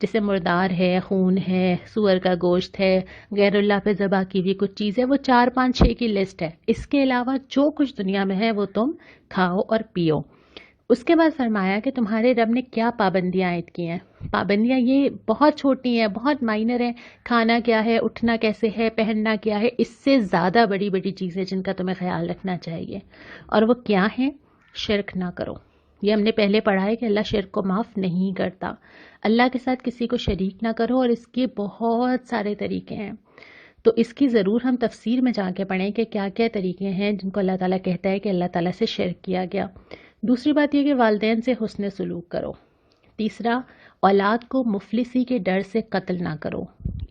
جیسے مردار ہے، خون ہے، سور کا گوشت ہے، غیر اللہ پہ ذبح کی ہوئی کچھ چیزیں، وہ 4 5 6 کی لسٹ ہے. اس کے علاوہ جو کچھ دنیا میں ہے وہ تم کھاؤ اور پیو. اس کے بعد فرمایا کہ تمہارے رب نے کیا پابندیاں عائد کی ہیں. پابندیاں یہ بہت چھوٹی ہیں، بہت مائنر ہیں. کھانا کیا ہے، اٹھنا کیسے ہے، پہننا کیا ہے. اس سے زیادہ بڑی بڑی چیزیں جن کا تمہیں خیال رکھنا چاہیے. اور وہ کیا ہیں؟ شرک نہ کرو. یہ ہم نے پہلے پڑھا ہے کہ اللہ شرک کو معاف نہیں کرتا. اللہ کے ساتھ کسی کو شریک نہ کرو، اور اس کے بہت سارے طریقے ہیں. تو اس کی ضرور ہم تفسیر میں جا کے پڑھیں کہ کیا کیا طریقے ہیں جن کو اللہ تعالیٰ کہتا ہے کہ اللہ تعالیٰ سے شرک کیا گیا. دوسری بات یہ کہ والدین سے حسن سلوک کرو. تیسرا، اولاد کو مفلسی کے ڈر سے قتل نہ کرو.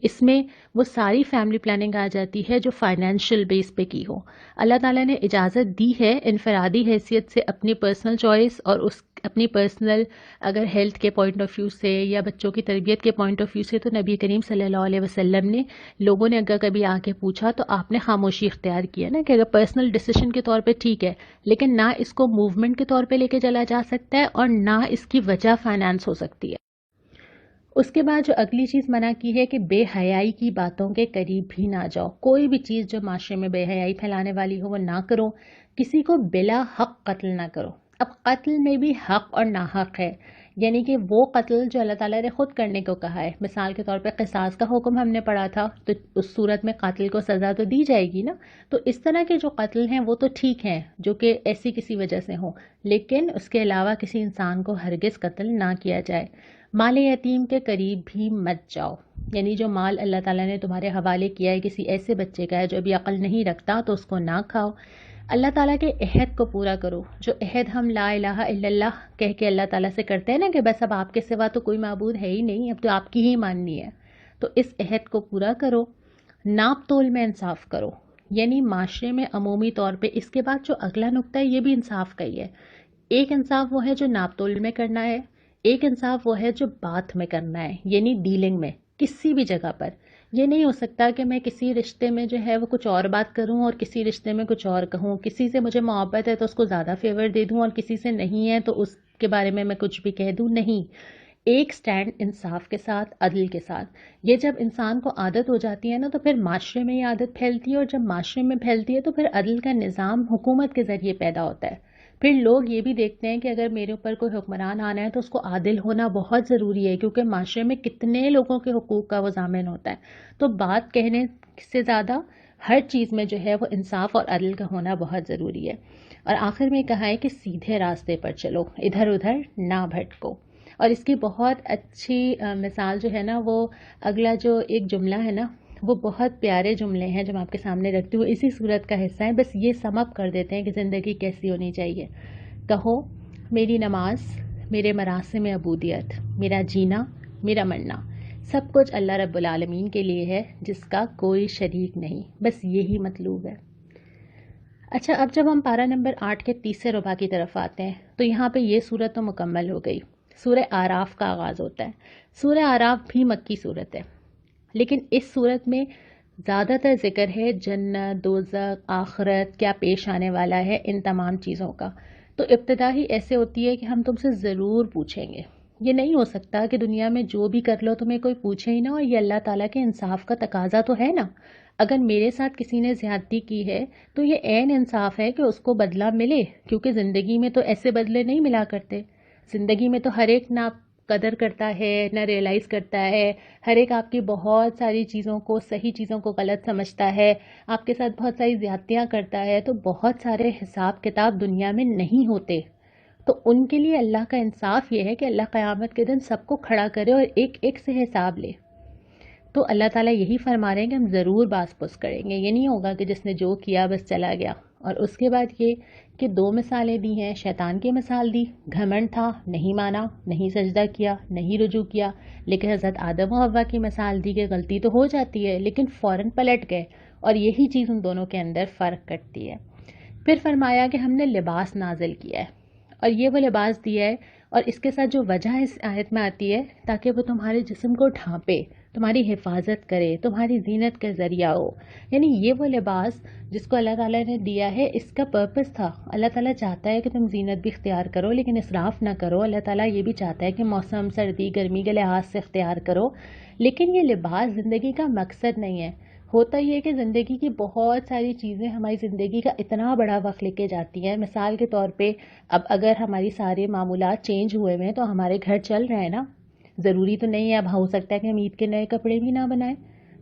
اس میں وہ ساری فیملی پلاننگ آ جاتی ہے جو فائنینشیل بیس پہ کی ہو. اللہ تعالیٰ نے اجازت دی ہے انفرادی حیثیت سے اپنی پرسنل چوائس اور اس اپنی پرسنل اگر ہیلتھ کے پوائنٹ آف ویو سے یا بچوں کی تربیت کے پوائنٹ آف ویو سے، تو نبی کریم صلی اللہ علیہ وسلم نے لوگوں نے اگر کبھی آ کے پوچھا تو آپ نے خاموشی اختیار کیا نا کہ اگر پرسنل ڈیسیشن کے طور پہ ٹھیک ہے، لیکن نہ اس کو موومنٹ کے طور پہ لے کے چلا جا سکتا ہے اور نہ اس کی وجہ فائنانس ہو سکتی ہے. اس کے بعد جو اگلی چیز منع کی ہے کہ بے حیائی کی باتوں کے قریب بھی نہ جاؤ. کوئی بھی چیز جو معاشرے میں بے حیائی پھیلانے والی ہو وہ نہ کرو. کسی کو بلا حق قتل نہ کرو. اب قتل میں بھی حق اور ناحق ہے، یعنی کہ وہ قتل جو اللہ تعالیٰ نے خود کرنے کو کہا ہے. مثال کے طور پہ قصاص کا حکم ہم نے پڑھا تھا، تو اس صورت میں قاتل کو سزا تو دی جائے گی نا. تو اس طرح کے جو قتل ہیں وہ تو ٹھیک ہیں جو کہ ایسی کسی وجہ سے ہوں، لیکن اس کے علاوہ کسی انسان کو ہرگز قتل نہ کیا جائے. مال یتیم کے قریب بھی مت جاؤ، یعنی جو مال اللہ تعالیٰ نے تمہارے حوالے کیا ہے کسی ایسے بچے کا ہے جو ابھی عقل نہیں رکھتا، تو اس کو نہ کھاؤ. اللہ تعالیٰ کے عہد کو پورا کرو. جو عہد ہم لا الہ الا اللہ کہہ کے اللہ تعالیٰ سے کرتے ہیں نا کہ بس اب آپ کے سوا تو کوئی معبود ہے ہی نہیں، اب تو آپ کی ہی ماننی ہے، تو اس عہد کو پورا کرو. ناپ تول میں انصاف کرو، یعنی معاشرے میں عمومی طور پہ. اس کے بعد جو اگلا نقطہ ہے یہ بھی انصاف کا ہی ہے. ایک انصاف وہ ہے جو ناپ تول میں کرنا ہے، ایک انصاف وہ ہے جو بات میں کرنا ہے، یعنی ڈیلنگ میں. کسی بھی جگہ پر یہ نہیں ہو سکتا کہ میں کسی رشتے میں جو ہے وہ کچھ اور بات کروں اور کسی رشتے میں کچھ اور کہوں. کسی سے مجھے محبت ہے تو اس کو زیادہ فیور دے دوں اور کسی سے نہیں ہے تو اس کے بارے میں کچھ بھی کہہ دوں. نہیں، ایک سٹینڈ انصاف کے ساتھ، عدل کے ساتھ. یہ جب انسان کو عادت ہو جاتی ہے نا تو پھر معاشرے میں یہ عادت پھیلتی ہے، اور جب معاشرے میں پھیلتی ہے تو پھر عدل کا نظام حکومت کے ذریعے پیدا ہوتا ہے. پھر لوگ یہ بھی دیکھتے ہیں کہ اگر میرے اوپر کوئی حکمران آنا ہے تو اس کو عادل ہونا بہت ضروری ہے، کیونکہ معاشرے میں کتنے لوگوں کے حقوق کا وہ ضامن ہوتا ہے. تو بات کہنے سے زیادہ ہر چیز میں جو ہے وہ انصاف اور عدل کا ہونا بہت ضروری ہے. اور آخر میں کہا ہے کہ سیدھے راستے پر چلو، ادھر ادھر نہ بھٹکو. اور اس کی بہت اچھی مثال جو ہے نا، وہ اگلا جو ایک جملہ ہے نا، وہ بہت پیارے جملے ہیں جو میں آپ کے سامنے رکھتی ہوں، اسی صورت کا حصہ ہے. بس یہ سم اپ کر دیتے ہیں کہ زندگی کیسی ہونی چاہیے. کہو، میری نماز، میرے مراسم عبودیت، میرا جینا، میرا مرنا، سب کچھ اللہ رب العالمین کے لیے ہے جس کا کوئی شریک نہیں. بس یہی مطلوب ہے. اچھا، اب جب ہم پارہ نمبر 8 کے تیسرے ربع کی طرف آتے ہیں تو یہاں پہ یہ صورت تو مکمل ہو گئی. سورہ آراف کا آغاز ہوتا ہے. سورہ آراف بھی مکی صورت ہے، لیکن اس صورت میں زیادہ تر ذکر ہے جنت، دوزخ، آخرت، کیا پیش آنے والا ہے، ان تمام چیزوں کا. تو ابتدا ہی ایسے ہوتی ہے کہ ہم تم سے ضرور پوچھیں گے. یہ نہیں ہو سکتا کہ دنیا میں جو بھی کر لو تمہیں کوئی پوچھے ہی نہ. اور یہ اللہ تعالیٰ کے انصاف کا تقاضا تو ہے نا. اگر میرے ساتھ کسی نے زیادتی کی ہے تو یہ عین انصاف ہے کہ اس کو بدلہ ملے، کیونکہ زندگی میں تو ایسے بدلے نہیں ملا کرتے. زندگی میں تو ہر ایک نہ قدر کرتا ہے نہ ریئلائز کرتا ہے، ہر ایک آپ کی بہت ساری چیزوں کو، صحیح چیزوں کو غلط سمجھتا ہے، آپ کے ساتھ بہت ساری زیادتیاں کرتا ہے. تو بہت سارے حساب کتاب دنیا میں نہیں ہوتے. تو ان کے لیے اللہ کا انصاف یہ ہے کہ اللہ قیامت کے دن سب کو کھڑا کرے اور ایک ایک سے حساب لے. تو اللہ تعالیٰ یہی فرما رہے ہیں کہ ہم ضرور باز پرس کریں گے. یہ نہیں ہوگا کہ جس نے جو کیا بس چلا گیا. اور اس کے بعد یہ کہ 2 مثالیں دی ہیں. شیطان کی مثال دی، گھمنڈ تھا، نہیں مانا، نہیں سجدہ کیا، نہیں رجوع کیا. لیکن حضرت آدم و حوا کی مثال دی کہ غلطی تو ہو جاتی ہے لیکن فوراً پلٹ گئے، اور یہی چیز ان دونوں کے اندر فرق کرتی ہے. پھر فرمایا کہ ہم نے لباس نازل کیا ہے، اور یہ وہ لباس دیا ہے اور اس کے ساتھ جو وجہ اس آیت میں آتی ہے تاکہ وہ تمہارے جسم کو ڈھانپے، تمہاری حفاظت کرے، تمہاری زینت کا ذریعہ ہو. یعنی یہ وہ لباس جس کو اللہ تعالیٰ نے دیا ہے، اس کا پرپس تھا. اللہ تعالیٰ چاہتا ہے کہ تم زینت بھی اختیار کرو لیکن اسراف نہ کرو. اللہ تعالیٰ یہ بھی چاہتا ہے کہ موسم سردی گرمی کے لحاظ سے اختیار کرو، لیکن یہ لباس زندگی کا مقصد نہیں ہے. ہوتا یہ ہے کہ زندگی کی بہت ساری چیزیں ہماری زندگی کا اتنا بڑا وقت لے کے جاتی ہیں. مثال کے طور پہ اب اگر ہماری سارے معمولات چینج ہوئے ہوئے ہیں تو ہمارے گھر چل رہے ہیں نا. ضروری تو نہیں ہے، اب ہو سکتا ہے کہ ہم عید کے نئے کپڑے بھی نہ بنائیں،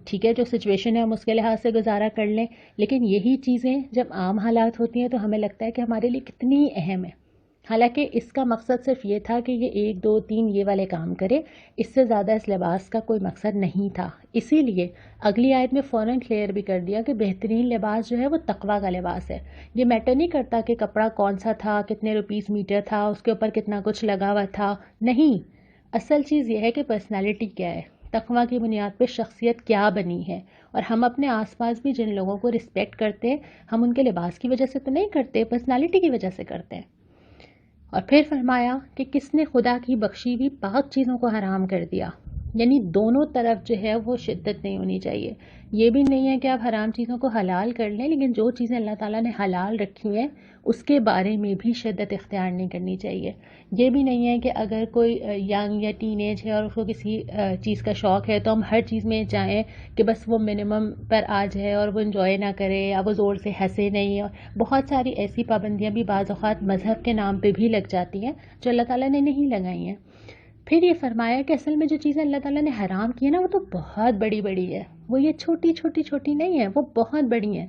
ٹھیک ہے، جو سچویشن ہے ہم اس کے لحاظ سے گزارا کر لیں. لیکن یہی چیزیں جب عام حالات ہوتی ہیں تو ہمیں لگتا ہے کہ ہمارے لیے کتنی اہم ہے. حالانکہ اس کا مقصد صرف یہ تھا کہ یہ 1 2 3 یہ والے کام کرے، اس سے زیادہ اس لباس کا کوئی مقصد نہیں تھا. اسی لیے اگلی آیت میں فوراً کلیئر بھی کر دیا کہ بہترین لباس جو ہے وہ تقویٰ کا لباس ہے. یہ میٹر نہیں کرتا کہ کپڑا کون سا تھا، کتنے روپیز میٹر تھا، اس کے اوپر کتنا کچھ لگا ہوا تھا. نہیں، اصل چیز یہ ہے کہ پرسنالٹی کیا ہے، تقویٰ کی بنیاد پہ شخصیت کیا بنی ہے. اور ہم اپنے آس پاس بھی جن لوگوں کو رسپیکٹ کرتے ہیں، ہم ان کے لباس کی وجہ سے تو نہیں کرتے، پرسنالٹی کی وجہ سے کرتے ہیں. اور پھر فرمایا کہ کس نے خدا کی بخشی ہوئی پاک چیزوں کو حرام کر دیا. یعنی دونوں طرف جو ہے وہ شدت نہیں ہونی چاہیے. یہ بھی نہیں ہے کہ آپ حرام چیزوں کو حلال کر لیں، لیکن جو چیزیں اللہ تعالیٰ نے حلال رکھی ہیں اس کے بارے میں بھی شدت اختیار نہیں کرنی چاہیے. یہ بھی نہیں ہے کہ اگر کوئی ینگ یا ٹین ایج ہے اور اس کو کسی چیز کا شوق ہے تو ہم ہر چیز میں چاہیں کہ بس وہ منیمم پر آ جائے اور وہ انجوائے نہ کرے یا وہ زور سے ہنسے نہیں. اور بہت ساری ایسی پابندیاں بھی بعض اوقات مذہب کے نام پہ بھی لگ جاتی ہیں جو اللہ تعالیٰ نے نہیں لگائی ہیں. پھر یہ فرمایا کہ اصل میں جو چیزیں اللہ تعالیٰ نے حرام کی ہیں نا وہ تو بہت بڑی بڑی ہے، وہ یہ چھوٹی چھوٹی چھوٹی نہیں ہیں، وہ بہت بڑی ہیں.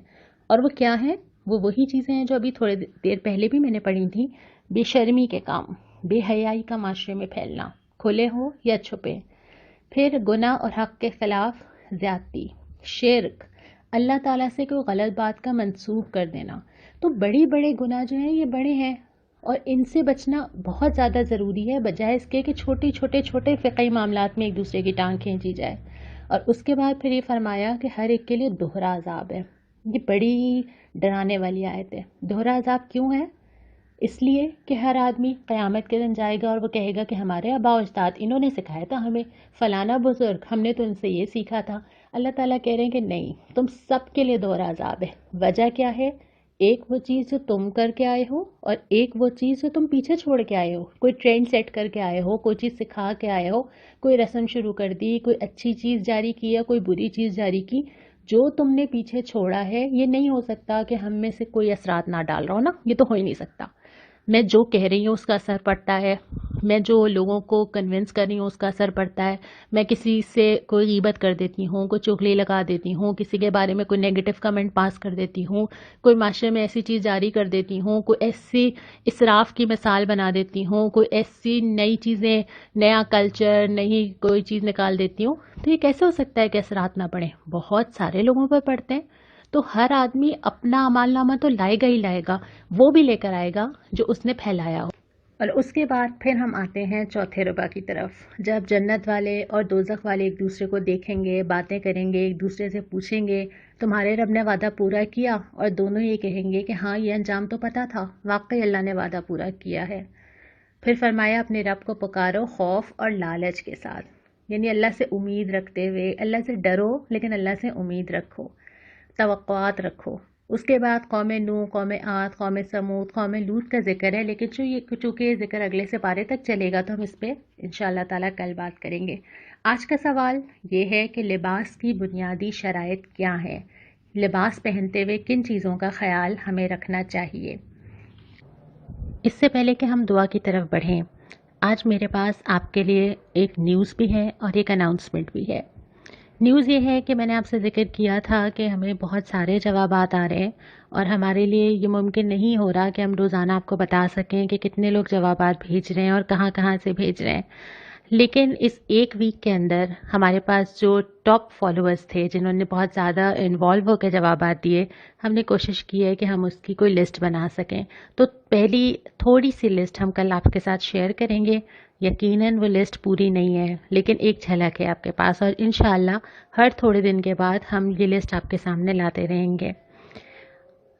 اور وہ کیا ہیں؟ وہ وہی چیزیں ہیں جو ابھی تھوڑے دیر پہلے بھی میں نے پڑھی تھیں. بے شرمی کے کام، بے حیائی کا معاشرے میں پھیلنا، کھلے ہو یا چھپے. پھر گناہ اور حق کے خلاف زیادتی، شرک، اللہ تعالیٰ سے کوئی غلط بات کا منسوخ کر دینا. تو بڑے گناہ جو ہیں یہ بڑے ہیں اور ان سے بچنا بہت زیادہ ضروری ہے، بجائے اس کے کہ چھوٹے فقہی معاملات میں ایک دوسرے کی ٹانگ کھینچی جائے. اور اس کے بعد پھر یہ فرمایا کہ ہر ایک کے لیے دوہرا عذاب ہے. یہ بڑی ڈرانے والی آیت ہے. دوہرا عذاب کیوں ہے؟ اس لیے کہ ہر آدمی قیامت کے دن جائے گا اور وہ کہے گا کہ ہمارے آباء و اجداد انہوں نے سکھایا تھا ہمیں، فلانا بزرگ ہم نے تو ان سے یہ سیکھا تھا. اللہ تعالیٰ کہہ رہے ہیں کہ نہیں، تم سب کے لیے دوہرا عذاب ہے. وجہ کیا ہے؟ ایک وہ چیز جو تم کر کے آئے ہو اور ایک وہ چیز جو تم پیچھے چھوڑ کے آئے ہو. کوئی ٹرینڈ سیٹ کر کے آئے ہو، کوئی چیز سکھا کے آئے ہو، کوئی رسم شروع کر دی، کوئی اچھی چیز جاری کی یا کوئی بری چیز جاری کی. جو تم نے پیچھے چھوڑا ہے یہ نہیں ہو سکتا کہ ہم میں سے کوئی اثرات نہ ڈال رہا ہو نا، یہ تو ہو ہی نہیں سکتا. میں جو کہہ رہی ہوں اس کا اثر پڑتا ہے، میں جو لوگوں کو کنونس کر رہی ہوں اس کا اثر پڑتا ہے. میں کسی سے کوئی غیبت کر دیتی ہوں، کوئی چغلی لگا دیتی ہوں، کسی کے بارے میں کوئی نیگیٹو کمنٹ پاس کر دیتی ہوں، کوئی معاشرے میں ایسی چیز جاری کر دیتی ہوں، کوئی ایسی اسراف کی مثال بنا دیتی ہوں، کوئی ایسی نئی چیزیں، نیا کلچر، نئی کوئی چیز نکال دیتی ہوں. تو یہ کیسے ہو سکتا ہے کہ اثرات نہ پڑیں؟ بہت سارے لوگوں پر پڑتے ہیں. تو ہر آدمی اپنا اعمال نامہ تو لائے گا ہی لائے گا، وہ بھی لے کر آئے گا جو اس نے پھیلایا ہو. اور اس کے بعد پھر ہم آتے ہیں چوتھے ربع کی طرف، جب جنت والے اور دوزخ والے ایک دوسرے کو دیکھیں گے، باتیں کریں گے، ایک دوسرے سے پوچھیں گے تمہارے رب نے وعدہ پورا کیا، اور دونوں یہ کہیں گے کہ ہاں یہ انجام تو پتہ تھا، واقعی اللہ نے وعدہ پورا کیا ہے. پھر فرمایا اپنے رب کو پکارو خوف اور لالچ کے ساتھ، یعنی اللہ سے امید رکھتے ہوئے. اللہ سے ڈرو لیکن اللہ سے امید رکھو، توقعات رکھو. اس کے بعد قوم نوح، قوم عاد، قوم سمود، قوم لوط کا ذکر ہے، لیکن چونکہ یہ ذکر اگلے سے پارے تک چلے گا تو ہم اس پہ انشاءاللہ تعالیٰ کل بات کریں گے. آج کا سوال یہ ہے کہ لباس کی بنیادی شرائط کیا ہیں؟ لباس پہنتے ہوئے کن چیزوں کا خیال ہمیں رکھنا چاہیے؟ اس سے پہلے کہ ہم دعا کی طرف بڑھیں، آج میرے پاس آپ کے لیے ایک نیوز بھی ہے اور ایک اناؤنسمنٹ بھی ہے. نیوز یہ ہے کہ میں نے آپ سے ذکر کیا تھا کہ ہمیں بہت سارے جوابات آ رہے ہیں اور ہمارے لیے یہ ممکن نہیں ہو رہا کہ ہم روزانہ آپ کو بتا سکیں کہ کتنے لوگ جوابات بھیج رہے ہیں اور کہاں کہاں سے بھیج رہے ہیں. لیکن اس ایک ویک کے اندر ہمارے پاس جو ٹاپ فالوورز تھے جنہوں نے بہت زیادہ انوالو ہو کے جوابات دیے، ہم نے کوشش کی ہے کہ ہم اس کی کوئی لسٹ بنا سکیں. تو پہلی تھوڑی سی لسٹ ہم کل آپ کے ساتھ شیئر کریں گے. یقیناً وہ لسٹ پوری نہیں ہے لیکن ایک جھلک ہے آپ کے پاس، اور انشاءاللہ ہر تھوڑے دن کے بعد ہم یہ لسٹ آپ کے سامنے لاتے رہیں گے.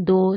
2,